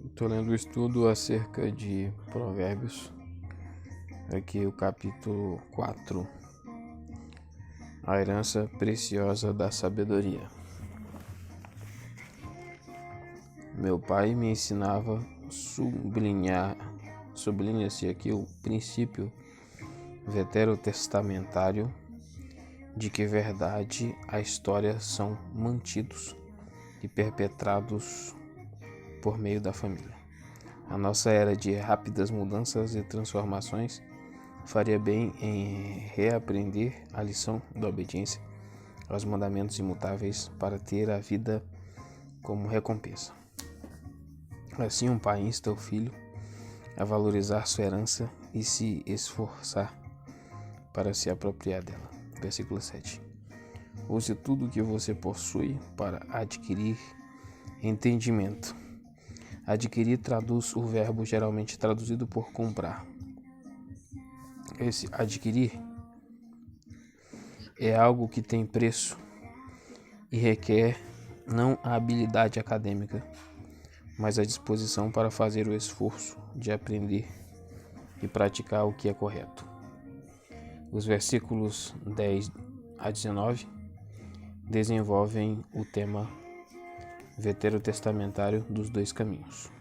Estou lendo o estudo acerca de Provérbios, aqui o capítulo 4, a herança preciosa da sabedoria. Meu pai me ensinava, sublinha-se aqui o princípio veterotestamentário de que verdade a história são mantidos e perpetrados por meio da família. A nossa era de rápidas mudanças e transformações faria bem em reaprender a lição da obediência aos mandamentos imutáveis para ter a vida como recompensa. Assim, um pai insta o filho a valorizar sua herança e se esforçar para se apropriar dela. Versículo 7. Use tudo o que você possui para adquirir entendimento. Adquirir traduz o verbo geralmente traduzido por comprar. Esse adquirir é algo que tem preço e requer não a habilidade acadêmica, mas a disposição para fazer o esforço de aprender e praticar o que é correto. Os versículos 10 a 19 desenvolvem o tema veterotestamentário dos dois caminhos.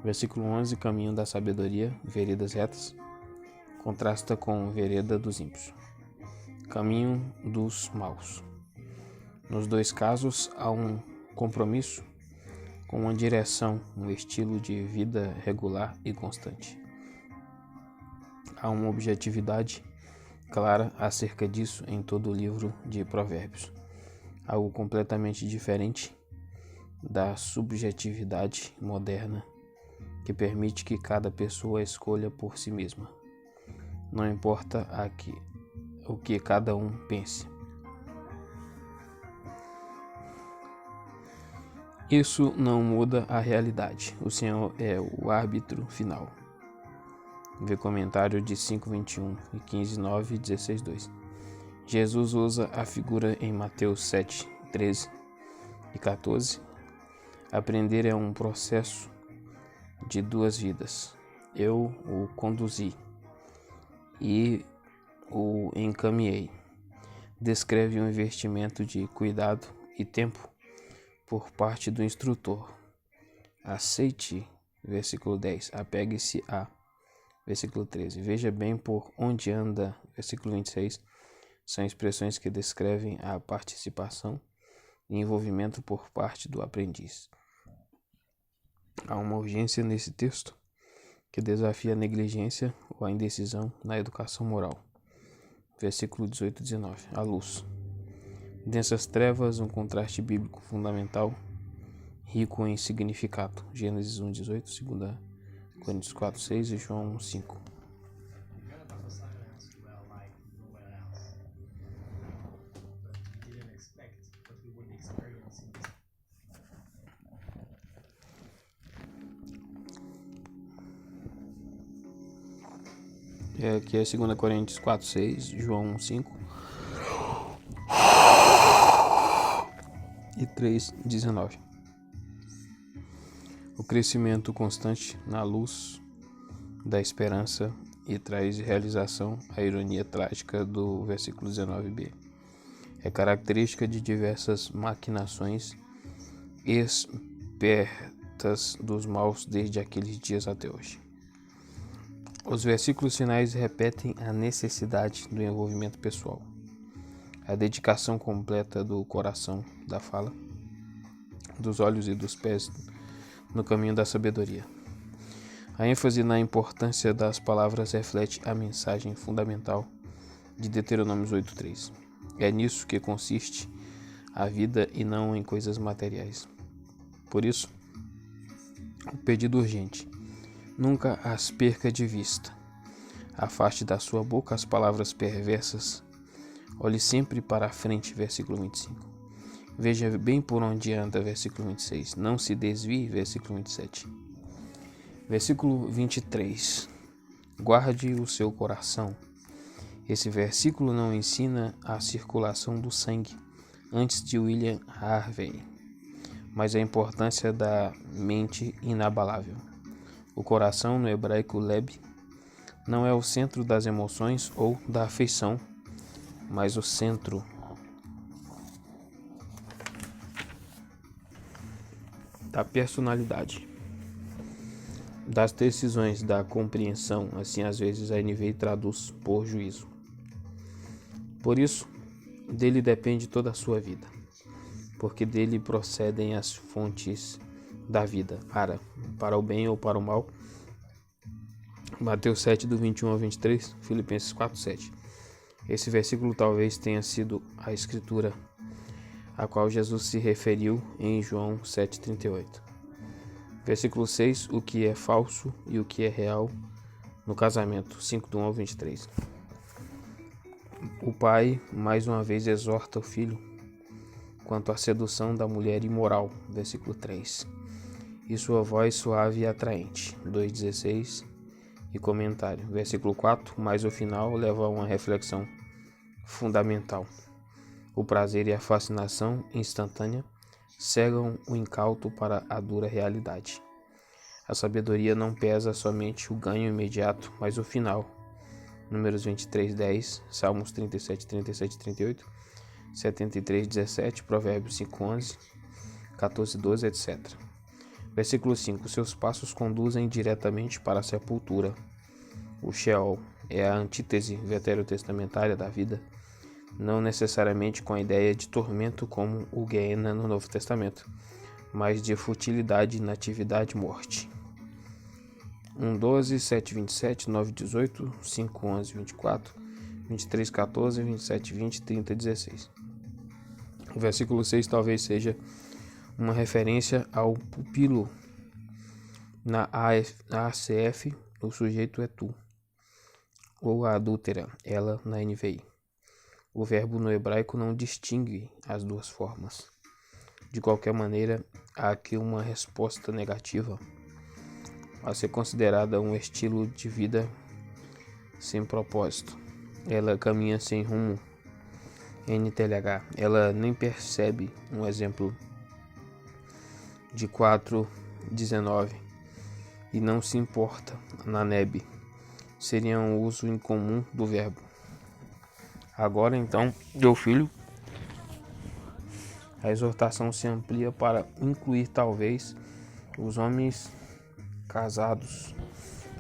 Versículo 11, caminho da sabedoria, veredas retas, contrasta com vereda dos ímpios, caminho dos maus. Nos dois casos, há um compromisso com uma direção, um estilo de vida regular e constante. Há uma objetividade clara acerca disso em todo o livro de Provérbios, algo completamente diferente da subjetividade moderna que permite que cada pessoa escolha por si mesma. Não importa o que cada um pense. Isso não muda a realidade. O Senhor é o árbitro final. Vê comentário de 5:21 e 15:9 e 16:2. Jesus usa a figura em Mateus 7:13 e 14. Aprender é um processo de duas vidas. Eu o conduzi e o encaminhei. Descreve um investimento de cuidado e tempo por parte do instrutor. Aceite, versículo 10. Apegue-se a, versículo 13. Veja bem por onde anda, versículo 26. São expressões que descrevem a participação e envolvimento por parte do aprendiz. Há uma urgência nesse texto que desafia a negligência ou a indecisão na educação moral. Versículo 18 e 19. A luz. Densas trevas, um contraste bíblico fundamental, rico em significado. Gênesis 1:18, 2 Coríntios 4:6 e João 1:5. Aqui é 2 Coríntios 4:6, João 1:5 e 3:19. O crescimento constante na luz da esperança e traz realização a ironia trágica do versículo 19b. É característica de diversas maquinações espertas dos maus desde aqueles dias até hoje. Os versículos finais repetem a necessidade do envolvimento pessoal, a dedicação completa do coração, da fala, dos olhos e dos pés no caminho da sabedoria. A ênfase na importância das palavras reflete a mensagem fundamental de Deuteronômio 8:3. É nisso que consiste a vida e não em coisas materiais. Por isso, o pedido urgente: nunca as perca de vista. Afaste da sua boca as palavras perversas. Olhe sempre para a frente, versículo 25. Veja bem por onde anda, versículo 26. Não se desvie, versículo 27. Versículo 23. Guarde o seu coração Esse versículo não ensina a circulação do sangue antes de William Harvey, mas a importância da mente inabalável. O coração, no hebraico leb, não é o centro das emoções ou da afeição, mas o centro da personalidade, das decisões, da compreensão. Assim, às vezes, a NVI traduz por juízo. Por isso, dele depende toda a sua vida, porque dele procedem as fontes da vida, para o bem ou para o mal. Mateus 7, do 21 ao 23, Filipenses 4, 7. Esse versículo talvez tenha sido a escritura a qual Jesus se referiu em João 7,38. Versículo 6, o que é falso e o que é real no casamento, 5, do 1 ao 23. O pai, mais uma vez, exorta o filho quanto à sedução da mulher imoral, versículo 3. E sua voz suave e atraente, 2,16. E comentário, versículo 4, mas o final leva a uma reflexão fundamental. O prazer e a fascinação instantânea cegam o incauto para a dura realidade. A sabedoria não pesa somente o ganho imediato, mas o final. Números 23, 10, Salmos 37, 37 e 38, 73, 17, Provérbios 5, 11, 14, 12, etc. Versículo 5. Seus passos conduzem diretamente para a sepultura. O Sheol é a antítese veterotestamentária da vida, não necessariamente com a ideia de tormento como o Gehenna no Novo Testamento, mas de futilidade, inatividade e morte. 1:12, 7:27, 9:18, 5:11, 24, 23:14, 27:20, 30:16. O versículo 6 talvez seja uma referência ao pupilo. Na ACF, o sujeito é tu, ou a adúltera, ela na NVI. O verbo no hebraico não distingue as duas formas. De qualquer maneira, há aqui uma resposta negativa a ser considerada um estilo de vida sem propósito. Ela caminha sem rumo, NTLH. Ela nem percebe um exemplo de 4:19 e não se importa na NEB. Seria um uso incomum do verbo. Agora então, meu filho, a exortação se amplia para incluir talvez os homens casados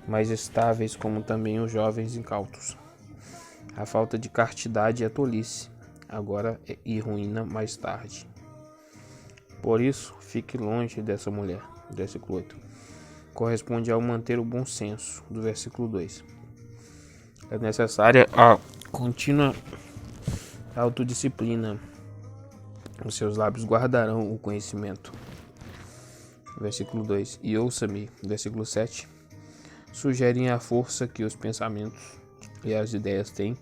mais estáveis, como também os jovens incautos. A falta de castidade é tolice, agora e ruína mais tarde. Por isso, fique longe dessa mulher. Versículo 8. Corresponde ao manter o bom senso, do versículo 2. É necessária a contínua autodisciplina. Os seus lábios guardarão o conhecimento. Versículo 2. E ouça-me, versículo 7. Sugerem a força que os pensamentos e as ideias têm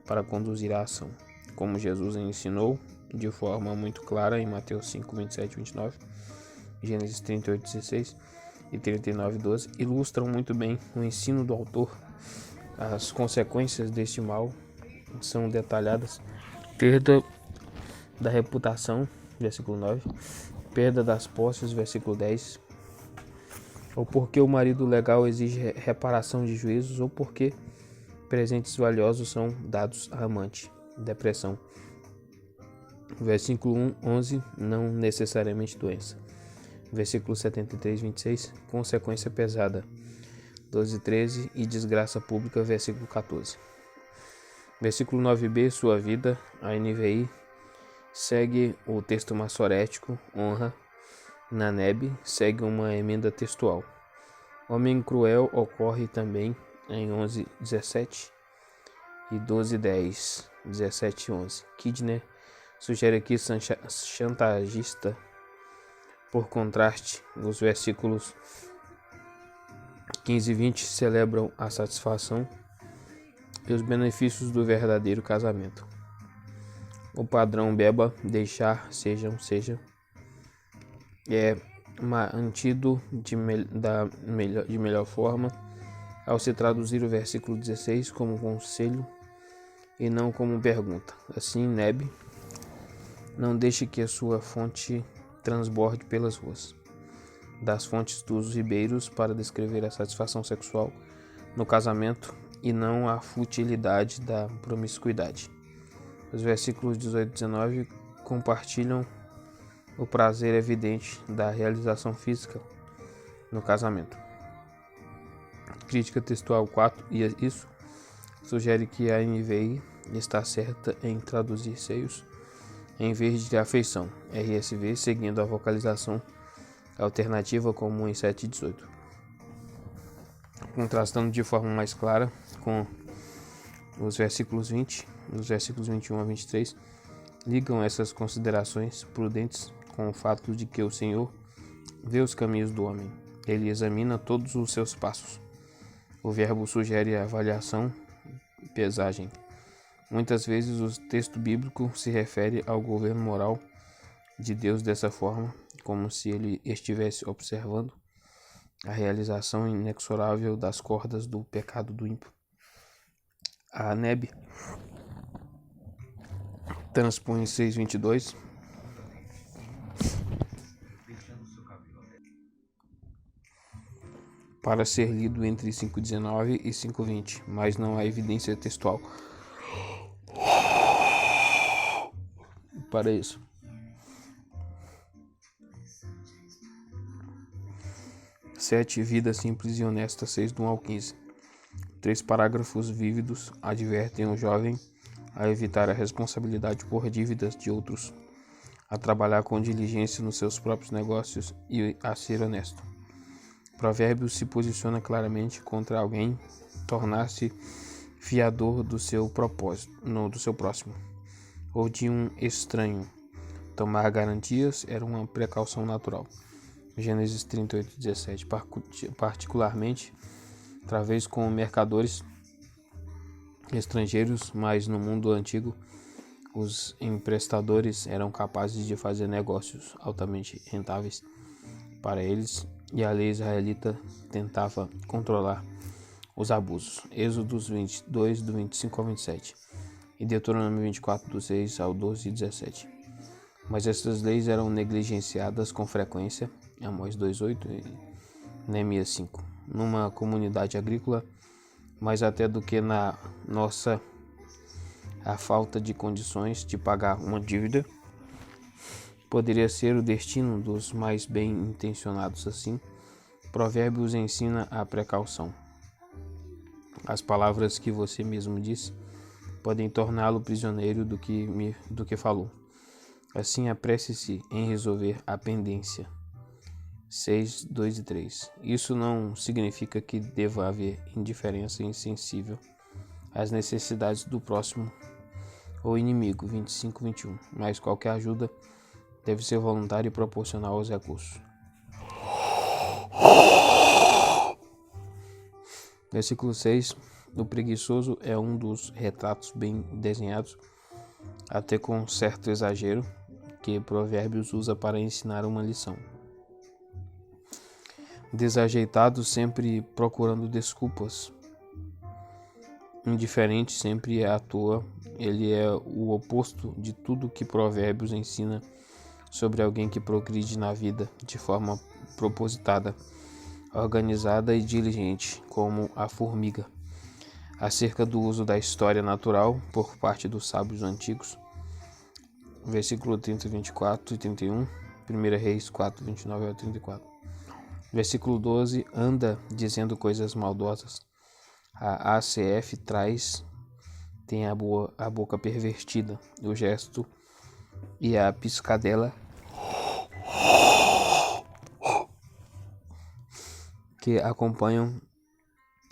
para conduzir a ação, como Jesus ensinou de forma muito clara em Mateus 5, 27 e 29, Gênesis 38, 16 e 39, 12, ilustram muito bem o ensino do autor. As consequências deste mal são detalhadas: perda da reputação, versículo 9, perda das posses, versículo 10, ou porque o marido legal exige reparação de juízos, ou porque presentes valiosos são dados à amante, depressão. Versículo 11, não necessariamente doença. Versículo 73, 26, consequência pesada, 12, 13, e desgraça pública, versículo 14. Versículo 9b, sua vida, a NVI, segue o texto massorético, honra, Naneb, segue uma emenda textual. Homem cruel ocorre também em 11, 17 e 12, 10, 17 e 11. Kidner sugere aqui chantagista. Por contraste, os versículos 15 e 20 celebram a satisfação e os benefícios do verdadeiro casamento. O padrão beba, deixar, seja, é mantido de melhor forma ao se traduzir o versículo 16 como conselho e não como pergunta. Assim, Neb, não deixe que a sua fonte transborde pelas ruas, das fontes dos ribeiros para descrever a satisfação sexual no casamento e não a futilidade da promiscuidade. Os versículos 18 e 19 compartilham o prazer evidente da realização física no casamento. Crítica textual 4, e isso sugere que a NVI está certa em traduzir seios em vez de afeição, RSV seguindo a vocalização alternativa comum em 7 e 18. Contrastando de forma mais clara com os versículos 20, os versículos 21 a 23, ligam essas considerações prudentes com o fato de que o Senhor vê os caminhos do homem. Ele examina todos os seus passos. O verbo sugere avaliação e pesagem. Muitas vezes o texto bíblico se refere ao governo moral de Deus dessa forma, como se ele estivesse observando a realização inexorável das cordas do pecado do ímpio. A Neb transpõe 6:22 para ser lido entre 5:19 e 5:20, mas não há evidência textual para isso. Sete, vida simples e honesta, 6 do 1 ao 15. 3 parágrafos vívidos advertem o jovem a evitar a responsabilidade por dívidas de outros, a trabalhar com diligência nos seus próprios negócios e a ser honesto. Provérbios se posiciona claramente contra alguém tornar-se fiador do seu propósito, do seu próximo, ou de um estranho. Tomar garantias era uma precaução natural. Gênesis 38:17, particularmente, talvez com mercadores estrangeiros, mas no mundo antigo, os emprestadores eram capazes de fazer negócios altamente rentáveis para eles, e a lei israelita tentava controlar os abusos. Êxodos 22, do 25 ao 27, e Deuteronômio 24, do 6 ao 12 e 17. Mas essas leis eram negligenciadas com frequência, Amós 2:8 e Neemias 5. Numa comunidade agrícola, mais até do que na nossa, a falta de condições de pagar uma dívida poderia ser o destino dos mais bem intencionados. Assim, Provérbios ensina a precaução. As palavras que você mesmo disse podem torná-lo prisioneiro do que falou. Assim, apresse-se em resolver a pendência. 6, 2 e 3. Isso não significa que deva haver indiferença insensível às necessidades do próximo ou inimigo, 25, 21, mas qualquer ajuda deve ser voluntária e proporcional aos recursos. Versículo 6. O preguiçoso é um dos retratos bem desenhados, até com certo exagero, que Provérbios usa para ensinar uma lição. Desajeitado, sempre procurando desculpas. Indiferente, sempre à toa. Ele é o oposto de tudo que Provérbios ensina sobre alguém que progride na vida de forma propositada, organizada e diligente, como a formiga. Acerca do uso da história natural por parte dos sábios antigos, versículo 30, 24 e 31, 1 Reis 4, 29 ao 34. Versículo 12, anda dizendo coisas maldosas. A ACF tem a boca pervertida, o gesto e a piscadela que acompanham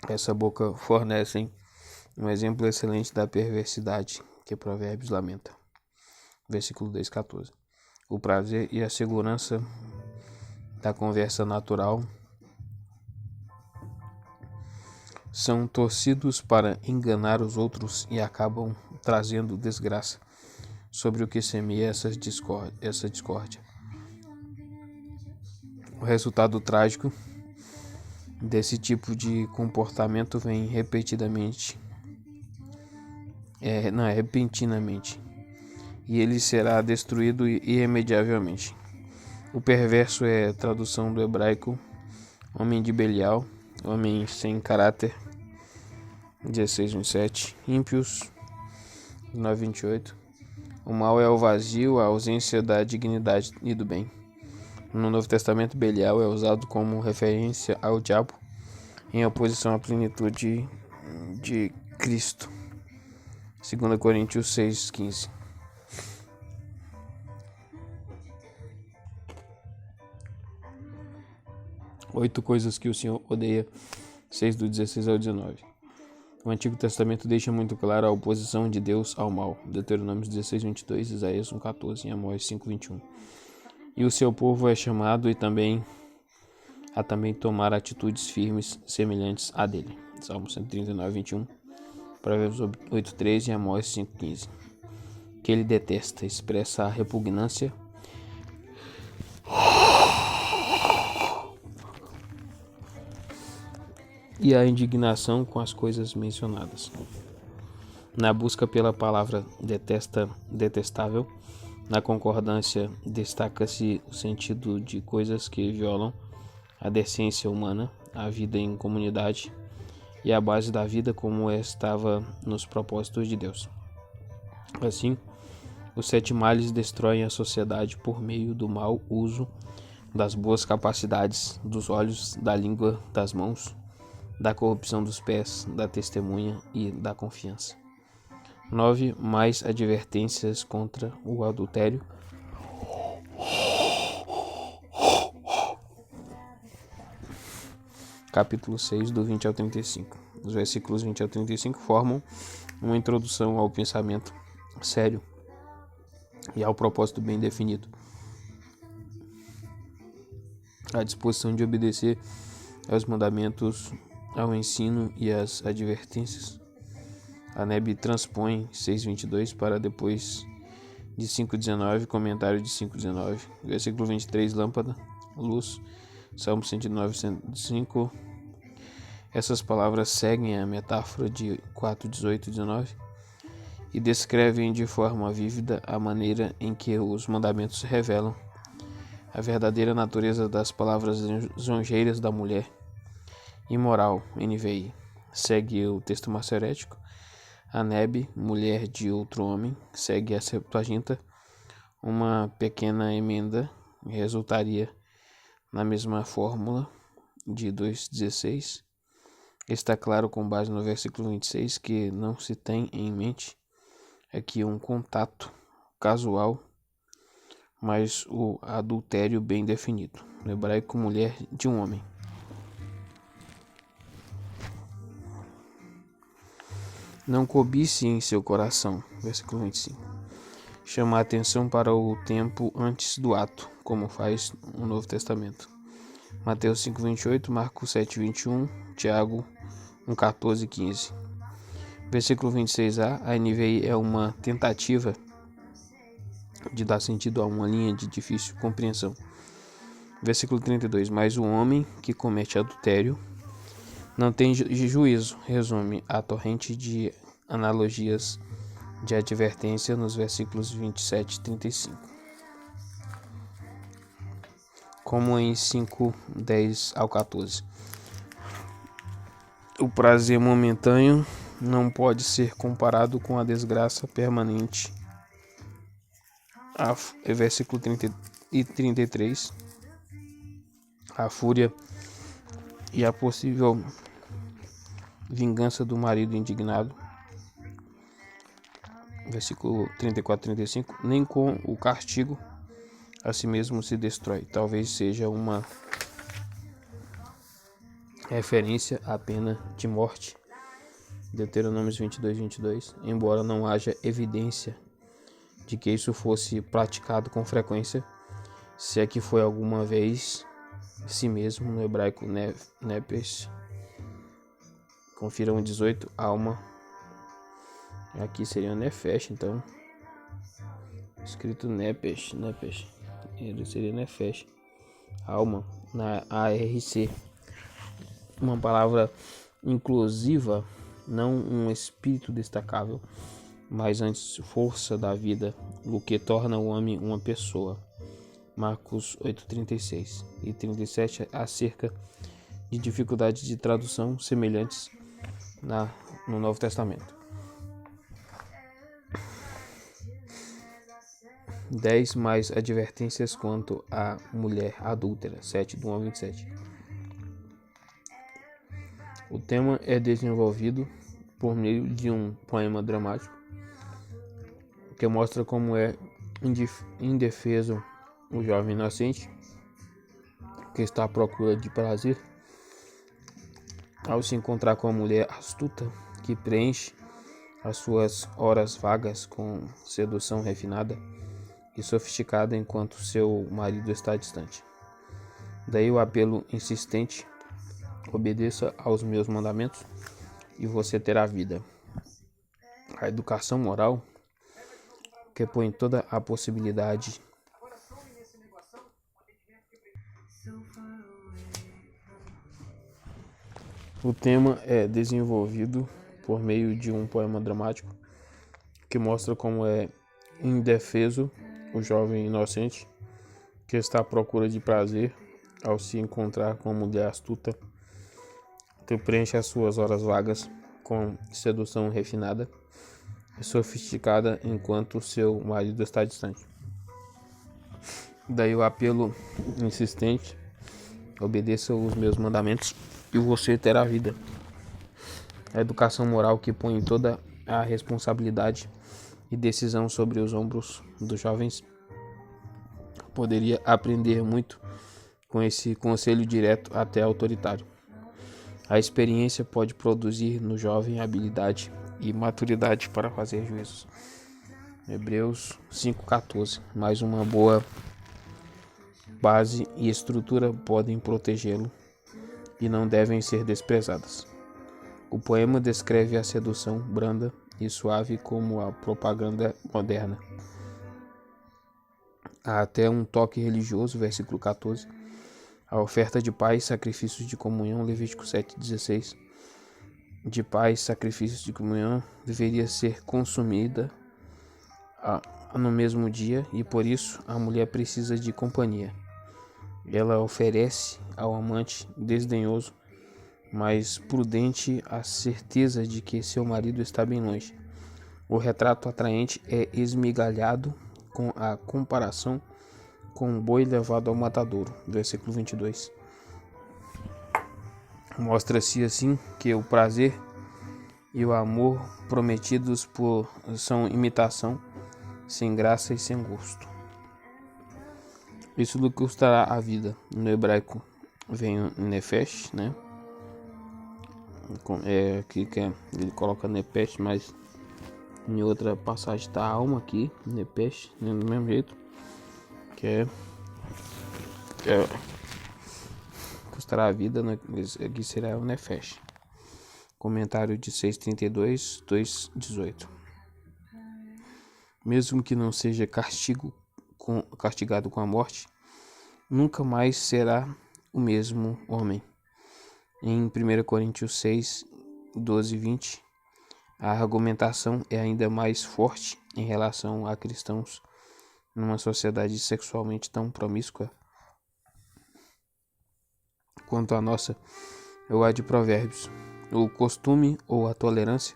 essa boca fornecem um exemplo excelente da perversidade que Provérbios lamenta. Versículo 10, 14. O prazer e a segurança da conversa natural são torcidos para enganar os outros e acabam trazendo desgraça sobre o que semeia essa discórdia. O resultado trágico desse tipo de comportamento vem repetidamente repentinamente, e ele será destruído irremediavelmente. O perverso é tradução do hebraico homem de Belial, homem sem caráter, 16:27. Ímpios, 9:28. O mal é o vazio, a ausência da dignidade e do bem. No Novo Testamento, Belial é usado como referência ao diabo, em oposição à plenitude de Cristo. 2 Coríntios 6:15. Oito coisas que o Senhor odeia, 6:16-19. O Antigo Testamento deixa muito clara a oposição de Deus ao mal, Deuteronômio 16:22, Isaías 1:14 e Amós 5:21. E o seu povo é chamado a também tomar atitudes firmes semelhantes à dele, Salmo 139:21, Provérbios 8:13 e Amós 5:15. Que ele detesta, expressa a repugnância e a indignação com as coisas mencionadas. Na busca pela palavra detestável, na concordância destaca-se o sentido de coisas que violam a decência humana, a vida em comunidade e a base da vida como estava nos propósitos de Deus. Assim, os 7 males destroem a sociedade por meio do mau uso das boas capacidades, dos olhos, da língua, das mãos, da corrupção dos pés, da testemunha e da confiança. 9. Mais advertências contra o adultério. Capítulo 6, do 20 ao 35. Os versículos 20 ao 35 formam uma introdução ao pensamento sério e ao propósito bem definido. A disposição de obedecer aos mandamentos, ao ensino e às advertências. A Neb transpõe 6:22 para depois de 5:19, comentário de 5:19. Versículo 23, lâmpada, luz, Salmo 109:5. Essas palavras seguem a metáfora de 4:18-19 e descrevem de forma vívida a maneira em que os mandamentos revelam a verdadeira natureza das palavras lisonjeiras da mulher imoral, NVI. Segue o texto maçorético. A Neb, mulher de outro homem, segue a Septuaginta. Uma pequena emenda resultaria na mesma fórmula de 2:16. Está claro com base no versículo 26 que não se tem em mente aqui um contato casual, mas o adultério bem definido. No hebraico, mulher de um homem. Não cobice em seu coração, versículo 25. Chama a atenção para o tempo antes do ato, como faz o Novo Testamento. Mateus 5:28, Marcos 7:21, Tiago 1:14-15. Versículo 26a, a NVI é uma tentativa de dar sentido a uma linha de difícil compreensão. Versículo 32, mas o homem que comete adultério não tem juízo, resume a torrente de analogias de advertência nos versículos 27 e 35. Como em 5:10 ao 14. O prazer momentâneo não pode ser comparado com a desgraça permanente. Versículo 30 e 33. A fúria e a possível vingança do marido indignado. Versículo 34 e 35. Nem com o castigo a si mesmo se destrói. Talvez seja uma referência à pena de morte. Deuteronômio 22:22. Embora não haja evidência de que isso fosse praticado com frequência, se é que foi alguma vez, si mesmo, no hebraico nepes. Confiram 18, alma. Aqui seria nefesh, então. Escrito nepes. Ele seria nefesh. Alma, na ARC. Uma palavra inclusiva, não um espírito destacável, mas antes força da vida, o que torna o homem uma pessoa. Marcos 8:36 e 37 acerca de dificuldades de tradução semelhantes no Novo Testamento. 10 mais advertências quanto à mulher adúltera, 7 do 1 ao 27. O tema é desenvolvido por meio de um poema dramático que mostra como é indefeso o jovem inocente que está à procura de prazer ao se encontrar com a mulher astuta que preenche as suas horas vagas com sedução refinada e sofisticada enquanto seu marido está distante. Daí o apelo insistente: obedeça aos meus mandamentos e você terá vida. A educação moral que põe toda a possibilidade O tema é desenvolvido por meio de um poema dramático que mostra como é indefeso o jovem inocente que está à procura de prazer ao se encontrar com uma mulher astuta que preenche as suas horas vagas com sedução refinada e sofisticada enquanto seu marido está distante. Daí o apelo insistente: obedeça os meus mandamentos e você terá vida. A educação moral que põe toda a responsabilidade e decisão sobre os ombros dos jovens poderia aprender muito com esse conselho direto até autoritário. A experiência pode produzir no jovem habilidade e maturidade para fazer juízos. Hebreus 5:14. Mais uma boa base e estrutura podem protegê-lo e não devem ser desprezadas. O poema descreve a sedução branda e suave como a propaganda moderna. Há até um toque religioso, versículo 14. A oferta de paz, sacrifícios de comunhão, Levítico 7:16. De paz, sacrifícios de comunhão, deveria ser consumida no mesmo dia e por isso a mulher precisa de companhia. Ela oferece ao amante desdenhoso, mas prudente, a certeza de que seu marido está bem longe. O retrato atraente é esmigalhado com a comparação com um boi levado ao matadouro, versículo 22. Mostra-se assim que o prazer e o amor prometidos são imitação, sem graça e sem gosto. Isso lhe custará a vida. No hebraico vem o nefesh, né? Aqui que ele coloca nefesh, mas em outra passagem está a alma aqui, nefesh, né? Do mesmo jeito, que custará a vida, né? Aqui será o nefesh. Comentário de 6:32, 2:18. Mesmo que não seja castigado com a morte, nunca mais será o mesmo homem. Em 1 Coríntios 6:12-20, a argumentação é ainda mais forte em relação a cristãos numa sociedade sexualmente tão promíscua quanto a nossa, ou a de Provérbios. O costume ou a tolerância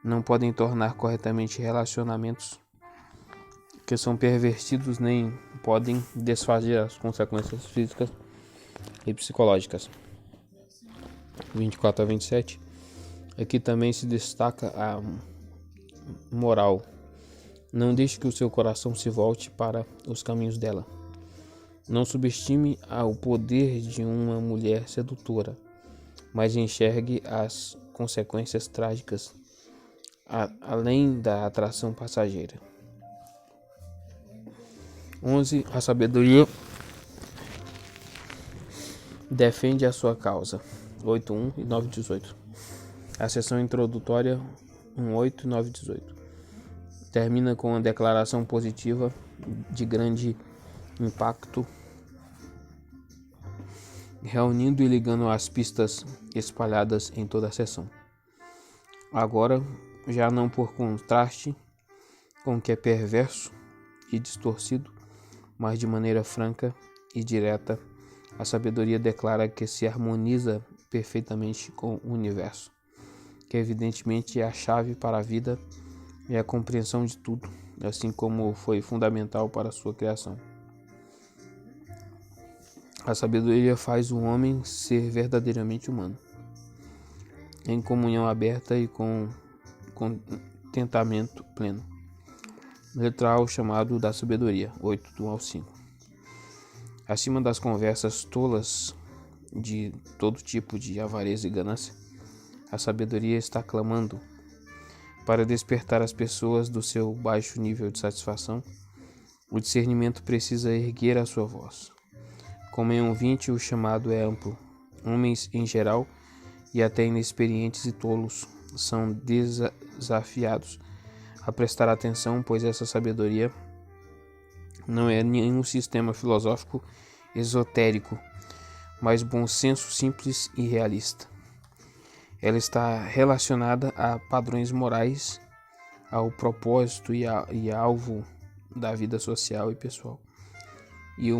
não podem tornar corretamente relacionamentos que são pervertidos, nem podem desfazer as consequências físicas e psicológicas. 24-27. Aqui também se destaca a moral. Não deixe que o seu coração se volte para os caminhos dela. Não subestime o poder de uma mulher sedutora, mas enxergue as consequências trágicas além da atração passageira. 11. A sabedoria defende a sua causa. 8:1 e 9:18. A seção introdutória 1:8 e 9:18. Termina com uma declaração positiva de grande impacto, reunindo e ligando as pistas espalhadas em toda a seção. Agora, já não por contraste com o que é perverso e distorcido, mas de maneira franca e direta, a sabedoria declara que se harmoniza perfeitamente com o universo, que evidentemente é a chave para a vida e a compreensão de tudo, assim como foi fundamental para a sua criação. A sabedoria faz o homem ser verdadeiramente humano, em comunhão aberta e com contentamento pleno. Letra A, o chamado da sabedoria, 8 do 1 ao 5. Acima das conversas tolas de todo tipo de avareza e ganância, a sabedoria está clamando para despertar as pessoas do seu baixo nível de satisfação. O discernimento precisa erguer a sua voz. Como em um 20, o chamado é amplo. Homens em geral, e até inexperientes e tolos, são desafiados a prestar atenção, pois essa sabedoria não é nenhum sistema filosófico esotérico, mas bom senso simples e realista. Ela está relacionada a padrões morais, ao propósito e alvo da vida social e pessoal, e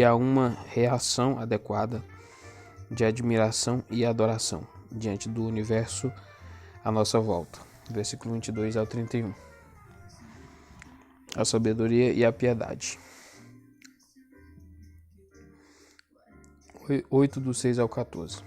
a uma reação adequada de admiração e adoração diante do universo à nossa volta. Versículo 22 ao 31. A sabedoria e a piedade. 8 do 6 ao 14.